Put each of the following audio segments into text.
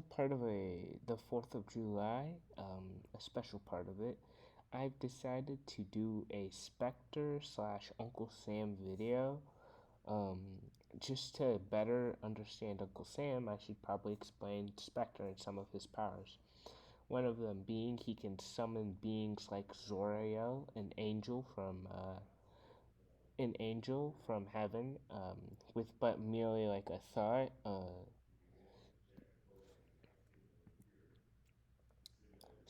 Part of the 4th of July, a special part of it, I've decided to do a Spectre slash Uncle Sam video. Um, just to better understand Uncle Sam, I should probably explain Spectre and some of his powers. One of them being he can summon beings like Zoriel, an angel from heaven, with but merely like a thought.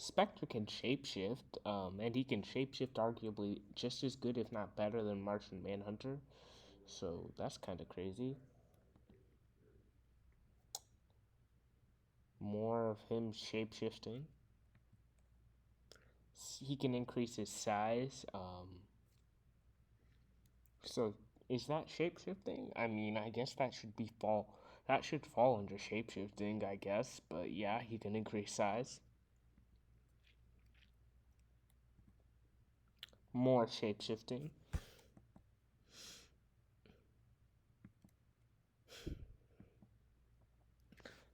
Spectre can shapeshift, and he can shapeshift arguably just as good, if not better, than Martian Manhunter. So that's kind of crazy. More of him shapeshifting. He can increase his size. So is that shapeshifting? I mean, I guess that should be fall. That should fall under shapeshifting, I guess. But yeah, he can increase size. More shapeshifting.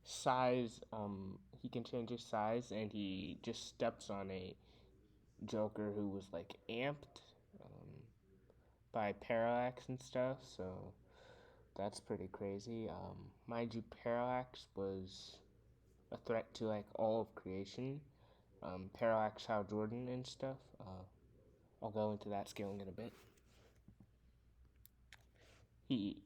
Size. He can change his size, and he just steps on a Joker who was like amped by Parallax and stuff. So that's pretty crazy. Mind you, Parallax was a threat to like all of creation. Parallax, Hal Jordan, and stuff. I'll go into that scaling in a bit. He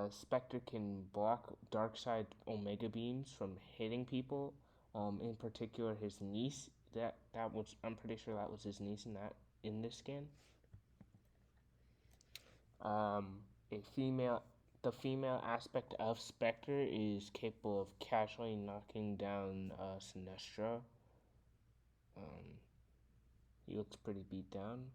Spectre can block Darkseid Omega beams from hitting people. In particular, his niece. That was I'm pretty sure that was his niece in this scan. A female, the female aspect of Spectre is capable of casually knocking down Sinestro. Um, he looks pretty beat down.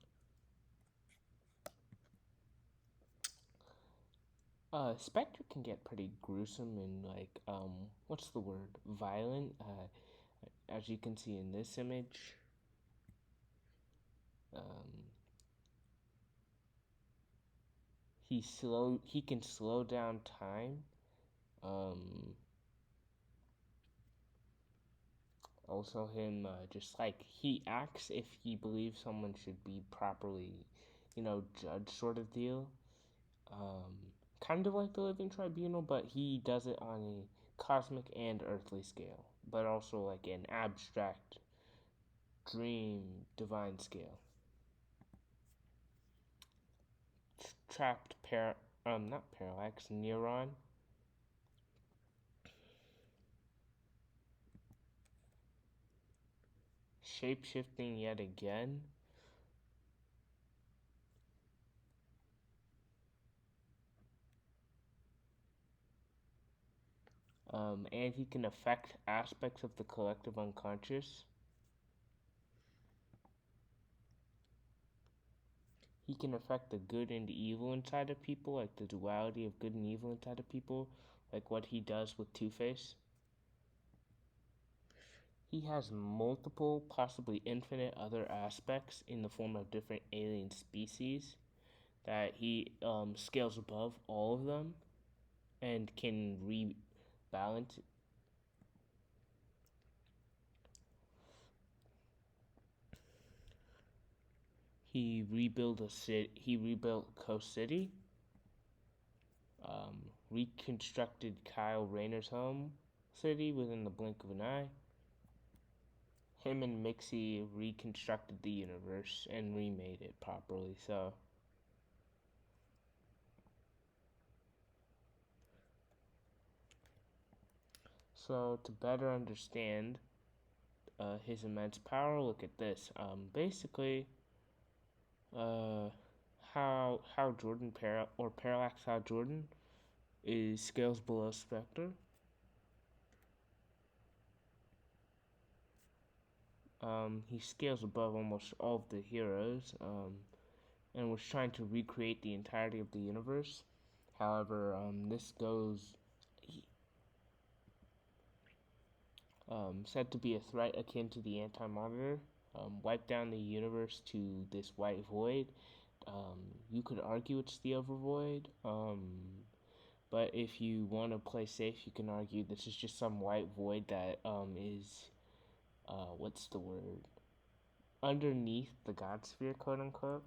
Spectre can get pretty gruesome and like what's the word? Violent. As you can see in this image. Um, he can slow down time. Um, Also, him just like he acts if he believes someone should be properly, judged, sort of deal. Um, Kind of like the Living Tribunal, but he does it on a cosmic and earthly scale, but also like an abstract dream divine scale. Trapped not parallax, neuron. Shape shifting yet again. And he can affect aspects of the collective unconscious. He can affect the good and evil inside of people, like the duality of good and evil inside of people, like what he does with Two-Face. He has multiple, possibly infinite other aspects in the form of different alien species that he scales above all of them and can rebalance. He rebuilt Coast City. Reconstructed Kyle Rayner's home city within the blink of an eye. Him and Mixie reconstructed the universe and remade it properly. So to better understand his immense power, look at this. Basically, uh, how Jordan or Parallax How Jordan is scales below Spectre. He scales above almost all of the heroes, and was trying to recreate the entirety of the universe. However, this goes said to be a threat akin to the Anti-Monitor, wipe down the universe to this white void. You could argue it's the Overvoid, But if you want to play safe, you can argue this is just some white void that is what's the word, underneath the God sphere, quote unquote.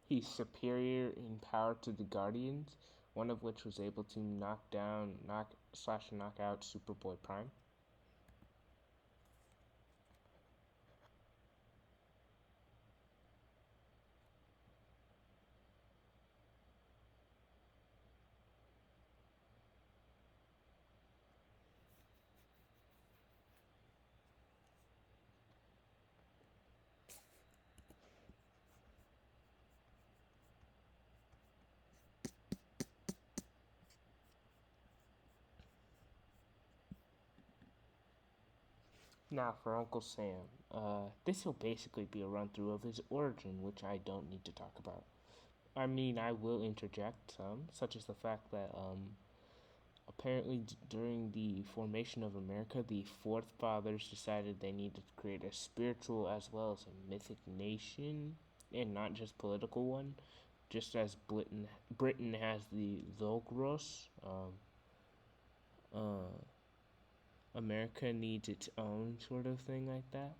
He's superior in power to the Guardians, one of which was able to knock out Superboy Prime. Now for Uncle Sam, this will basically be a run through of his origin, which I don't need to talk about. I mean, I will interject some, such as the fact that apparently during the formation of America, the forefathers decided they needed to create a spiritual as well as a mythic nation, and not just political one. Just as Britain has the Logros, uh, America needs its own sort of thing like that.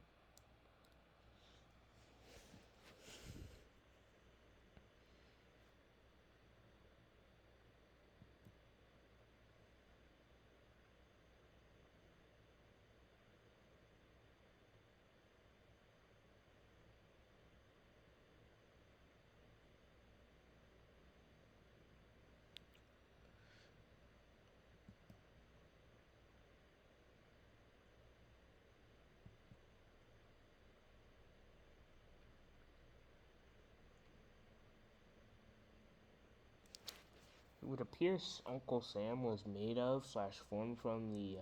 It would appear Uncle Sam was made of slash formed from the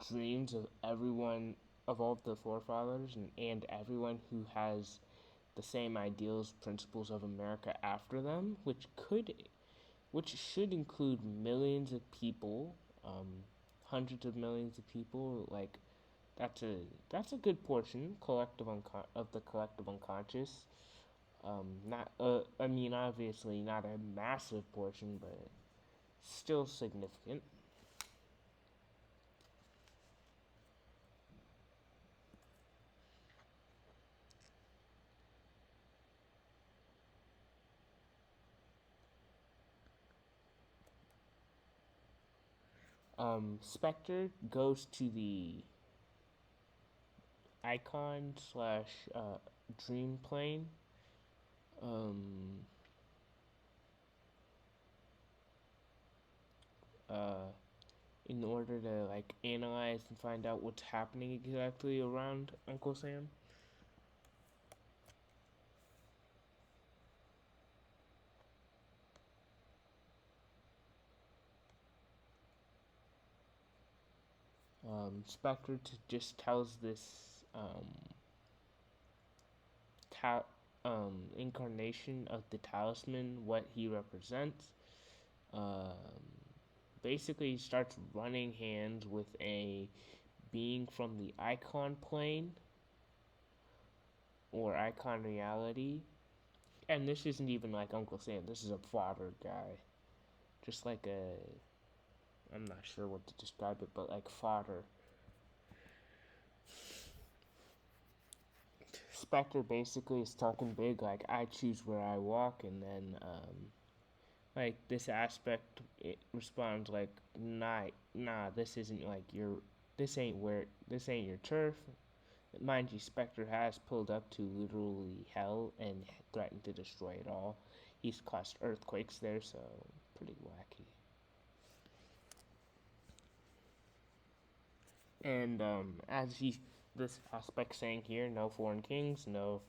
dreams of everyone of all the forefathers and everyone who has the same ideals, principles of America after them, which should include millions of people, hundreds of millions of people. Like that's a that's a good portion of the collective unconscious. Not I mean obviously not a massive portion, but still significant. Spectre goes to the icon slash dream plane. Um, uh, in order to like analyze and find out what's happening exactly around Uncle Sam. Spectre just tells this ta- incarnation of the talisman what he represents. Um, Basically, he starts running hands with a being from the icon plane or icon reality. And this isn't even like Uncle Sam. This is a fodder guy, just like a. I'm not sure what to describe it, but like fodder. Spectre basically is talking big, like I choose where I walk, and then like this aspect it responds like nah, this isn't like your, this ain't your turf. Mind you, Spectre has pulled up to literally hell and threatened to destroy it all. He's caused earthquakes there, so pretty wacky. And as he this aspect saying here, no foreign kings, no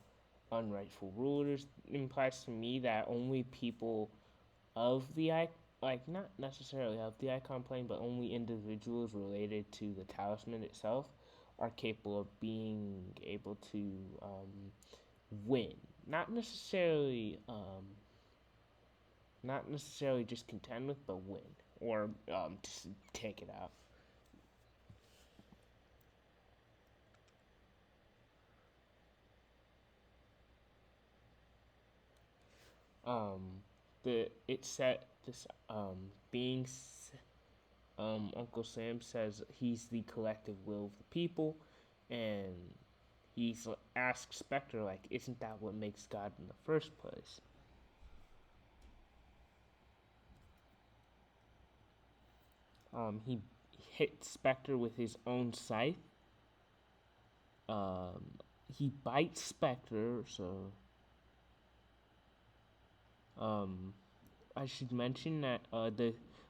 unrightful rulers, implies to me that only people of the like not necessarily of the icon plane, but only individuals related to the talisman itself are capable of being able to win. Not necessarily, not necessarily just contend with, but win or just take it out. Um, the it said this being Uncle Sam says he's the collective will of the people, and he's asked Spectre like, isn't that what makes God in the first place? He hit Spectre with his own scythe. He bites Spectre, so um, I should mention that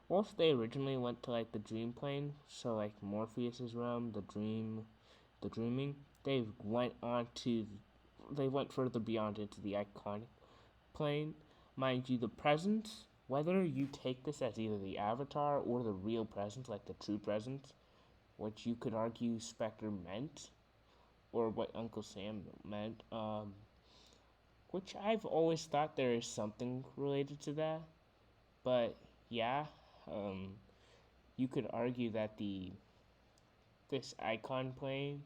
whilst they originally went to like the dream plane, so like Morpheus's realm, the dreaming, they went further beyond into the iconic plane. Mind you, the presence, whether you take this as either the avatar or the real presence, like the true presence, which you could argue Spectre meant, or what Uncle Sam meant, which I've always thought there is something related to that. But yeah, um, you could argue that the this icon plane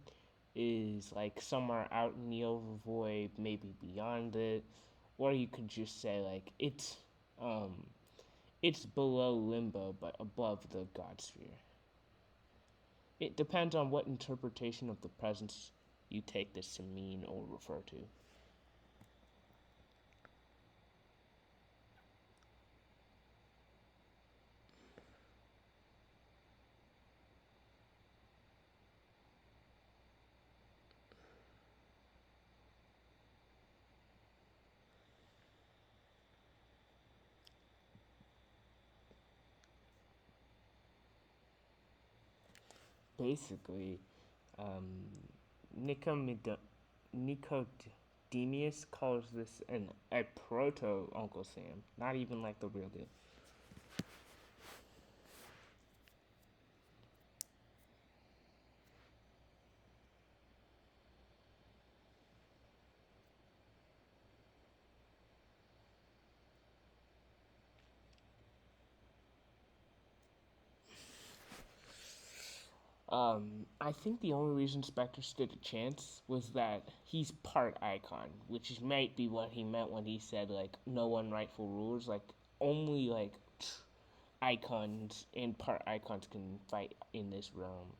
is like somewhere out in the overvoid, maybe beyond it, or you could just say like it's below limbo but above the god sphere. It depends on what interpretation of the presence you take this to mean or refer to. Basically, um, Nicodemus calls this a proto Uncle Sam, not even like the real deal. I think the only reason Spectre stood a chance was that he's part icon, which might be what he meant when he said like no one rightful rulers. Like only like icons and part icons can fight in this realm.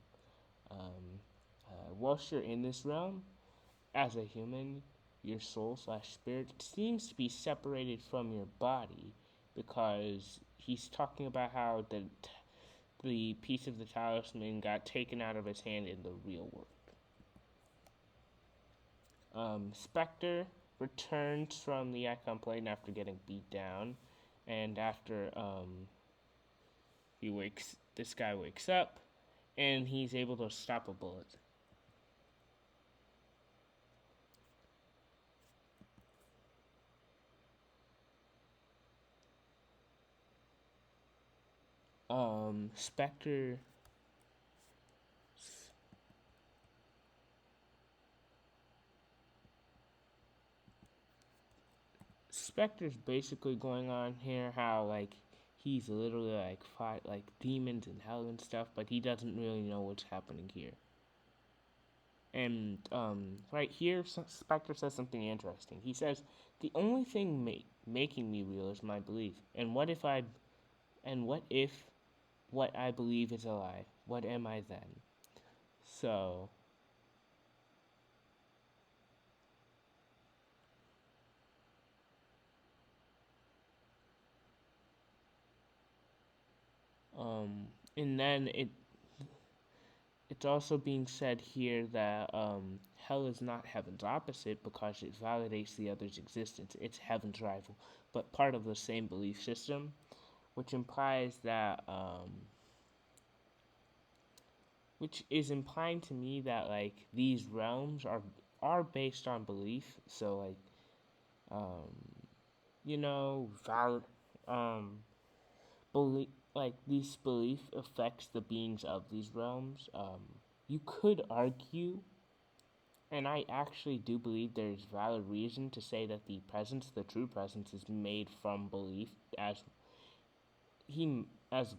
Um, whilst you're in this realm, as a human, your soul slash spirit seems to be separated from your body because he's talking about how the piece of the talisman got taken out of his hand in the real world. Spectre returns from the icon plane after getting beat down, and after this guy wakes up, and he's able to stop a bullet. Spectre Spectre's basically going on here how like he's literally like fight like demons and hell and stuff, but he doesn't really know what's happening here. And right here, Spectre says something interesting. He says, "The only thing making me real is my belief. And what if what I believe is a lie? What am I then?" So, and then it's also being said here that hell is not heaven's opposite because it validates the other's existence. It's heaven's rival, but part of the same belief system, which implies that which is implying to me that like these realms are based on belief. So like um, you know, belief, like this belief affects the beings of these realms. You could argue, and I actually do believe there's valid reason to say that the presence, the true presence, is made from belief, as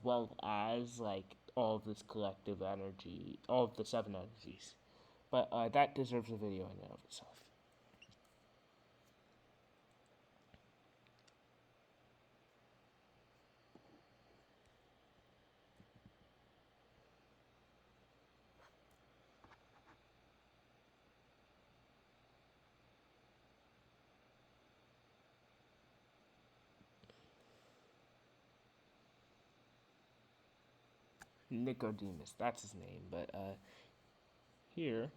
well as like all of this collective energy, all of the seven energies. But that deserves a video in and of itself. Nicodemus, that's his name. But here,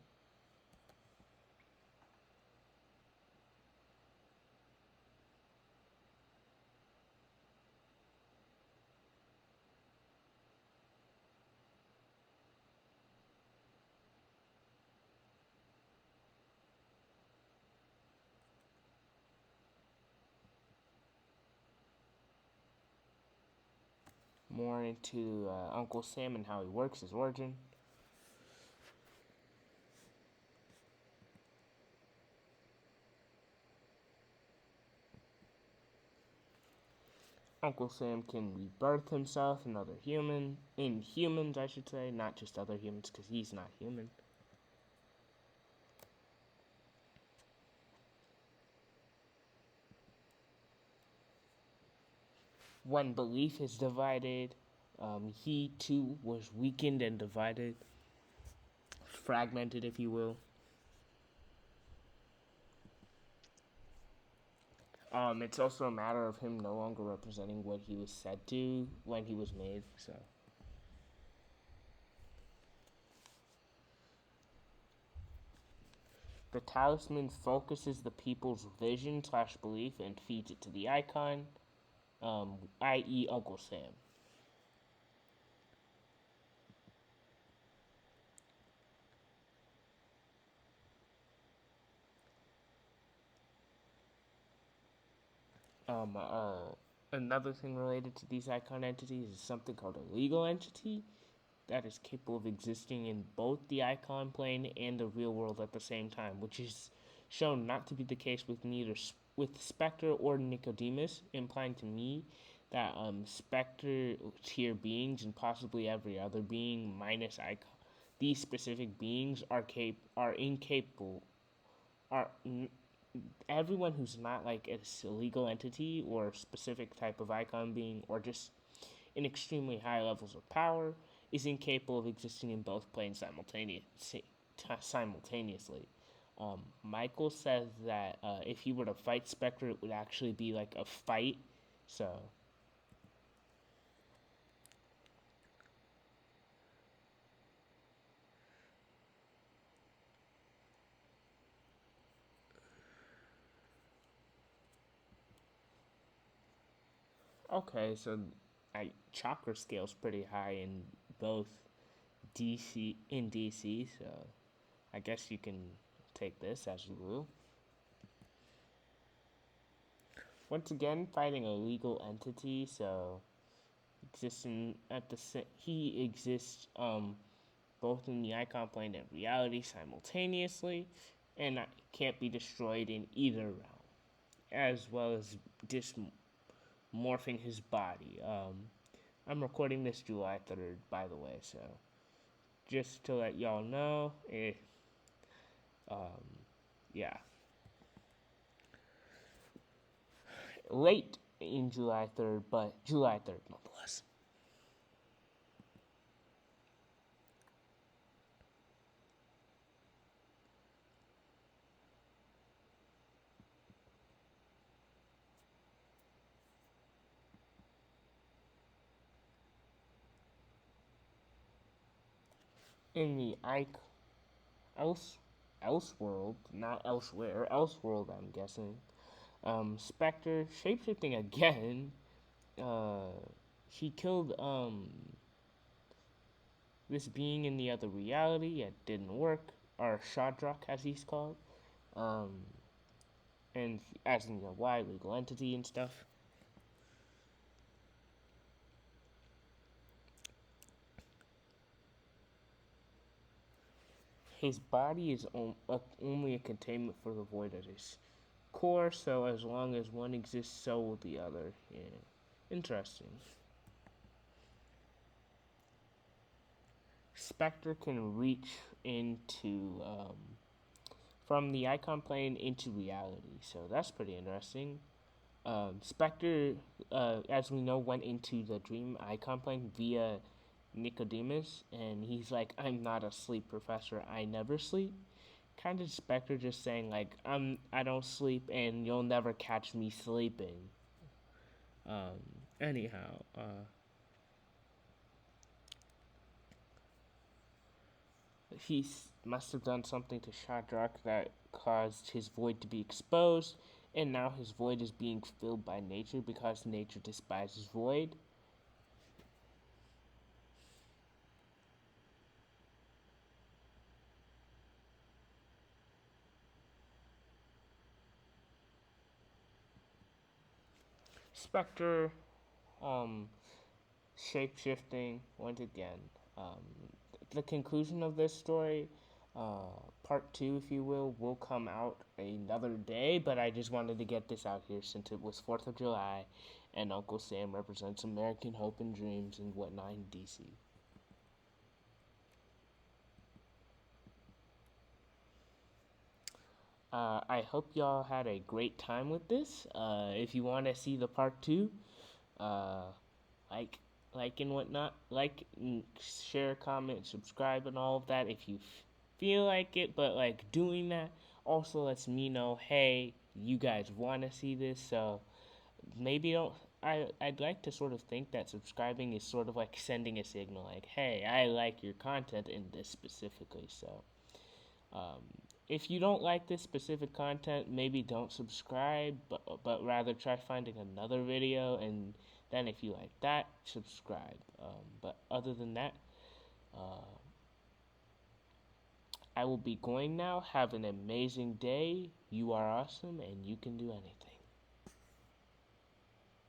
more into Uncle Sam and how he works, his origin. Uncle Sam can rebirth himself in humans, I should say, not just other humans, because he's not human. When belief is divided, he too was weakened and divided, fragmented, if you will. It's also a matter of him no longer representing what he was said to when he was made. So, the talisman focuses the people's vision slash belief and feeds it to the icon, i.e., Uncle Sam. Um, uh, Another thing related to these icon entities is something called a legal entity that is capable of existing in both the icon plane and the real world at the same time, which is shown not to be the case with neither with Spectre or Nicodemus, implying to me that Spectre tier beings and possibly every other being minus icon, these specific beings are incapable are everyone who's not like a legal entity or specific type of icon being or just in extremely high levels of power is incapable of existing in both planes simultaneously. Michael says that if he were to fight Spectre, it would actually be like a fight. So, okay, so chakra scale's pretty high in both DC, so I guess you can take this as you will. Once again, fighting a legal entity, so existing at he exists both in the icon plane and reality simultaneously, and can't be destroyed in either realm, as well as morphing his body. I'm recording this July 3rd, by the way, so just to let y'all know, um, yeah. Late in July 3rd, but July 3rd nonetheless. In the else Elseworld, not elsewhere, Elseworld, I'm guessing. Spectre shapeshifting again. Uh, she killed this being in the other reality. It didn't work. Or Shadrach, as he's called. Um, and as in the why legal entity and stuff. His body is only a containment for the void at his core, so as long as one exists, so will the other. Yeah. Interesting. Spectre can reach into from the icon plane into reality, so that's pretty interesting. Spectre, as we know, went into the dream icon plane via Nicodemus, and he's like, "I'm not a sleep professor. I never sleep." Kind of Spectre just saying like, I don't sleep, and you'll never catch me sleeping." Um, anyhow, he must have done something to Shadrach that caused his void to be exposed, and now his void is being filled by nature because nature despises void. Spectre, um, shape shifting once again. Um, the conclusion of this story, part two, if you will come out another day. But I just wanted to get this out here since it was 4th of July, and Uncle Sam represents American hope and dreams and whatnot in DC. I hope y'all had a great time with this. If you want to see the part two, uh, like and whatnot, share, comment, subscribe, and all of that if you feel like it. But like doing that also lets me know, hey, you guys want to see this. So maybe don't. I'd like to sort of think that subscribing is sort of like sending a signal, like, hey, I like your content in this specifically. So um, if you don't like this specific content, maybe don't subscribe, but rather try finding another video, and then if you like that, subscribe. But other than that, uh, I will be going now. Have an amazing day. You are awesome, and you can do anything.